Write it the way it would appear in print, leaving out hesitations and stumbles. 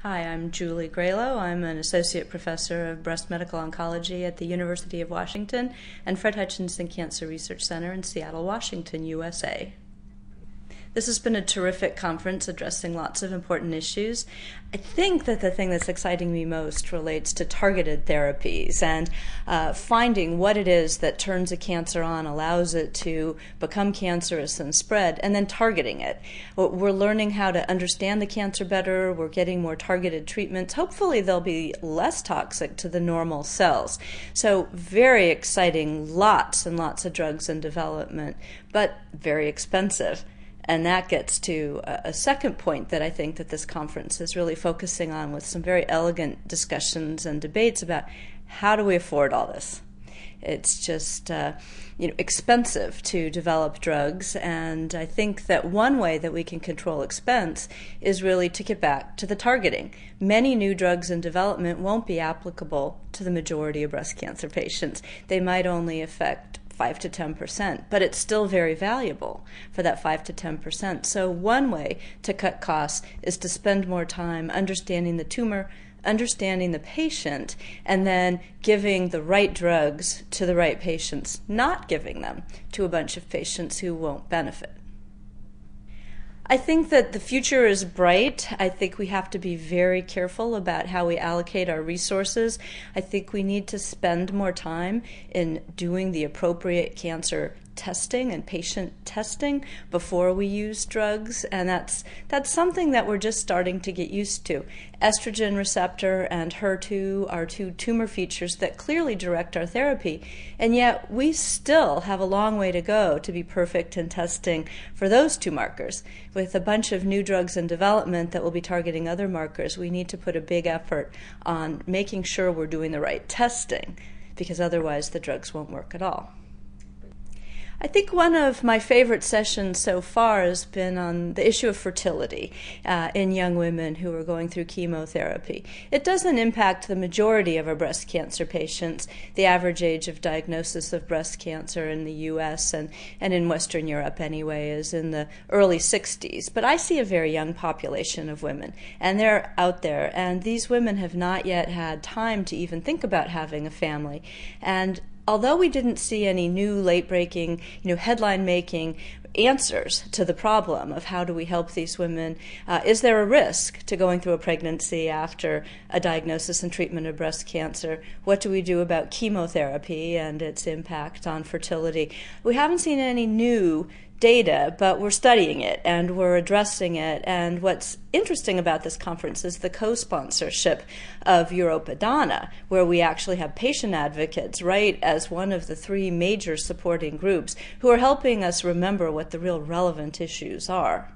Hi, I'm Julie Gralow. I'm an associate professor of breast medical oncology at the University of Washington and Fred Hutchinson Cancer Research Center in Seattle, Washington, USA. This has been a terrific conference addressing lots of important issues. I think that the thing that's exciting me most relates to targeted therapies and finding what it is that turns a cancer on, allows it to become cancerous and spread, and then targeting it. We're learning how to understand the cancer better. We're getting more targeted treatments. Hopefully they'll be less toxic to the normal cells. So very exciting, lots and lots of drugs in development, but very expensive. And that gets to a second point that I think that this conference is really focusing on, with some very elegant discussions and debates about how do we afford all this. It's just expensive to develop drugs, and I think that one way that we can control expense is really to get back to the targeting. Many new drugs in development won't be applicable to the majority of breast cancer patients. They might only affect 5 to 10%, but it's still very valuable for that 5 to 10%. So one way to cut costs is to spend more time understanding the tumor, understanding the patient, and then giving the right drugs to the right patients, not giving them to a bunch of patients who won't benefit. I think that the future is bright. I think we have to be very careful about how we allocate our resources. I think we need to spend more time in doing the appropriate cancer testing and patient testing before we use drugs, and that's something that we're just starting to get used to. Estrogen receptor and HER2 are two tumor features that clearly direct our therapy, and yet we still have a long way to go to be perfect in testing for those two markers. With a bunch of new drugs in development that will be targeting other markers, we need to put a big effort on making sure we're doing the right testing, because otherwise the drugs won't work at all. I think one of my favorite sessions so far has been on the issue of fertility in young women who are going through chemotherapy. It doesn't impact the majority of our breast cancer patients. The average age of diagnosis of breast cancer in the US and in Western Europe anyway is in the early 60s. But I see a very young population of women, and they're out there, and these women have not yet had time to even think about having a family. And although we didn't see any new late-breaking, headline-making answers to the problem of how do we help these women, is there a risk to going through a pregnancy after a diagnosis and treatment of breast cancer? What do we do about chemotherapy and its impact on fertility? We haven't seen any new data, but we're studying it and we're addressing it. And what's interesting about this conference is the co-sponsorship of Europadana, where we actually have patient advocates right as one of the three major supporting groups who are helping us remember what the real relevant issues are.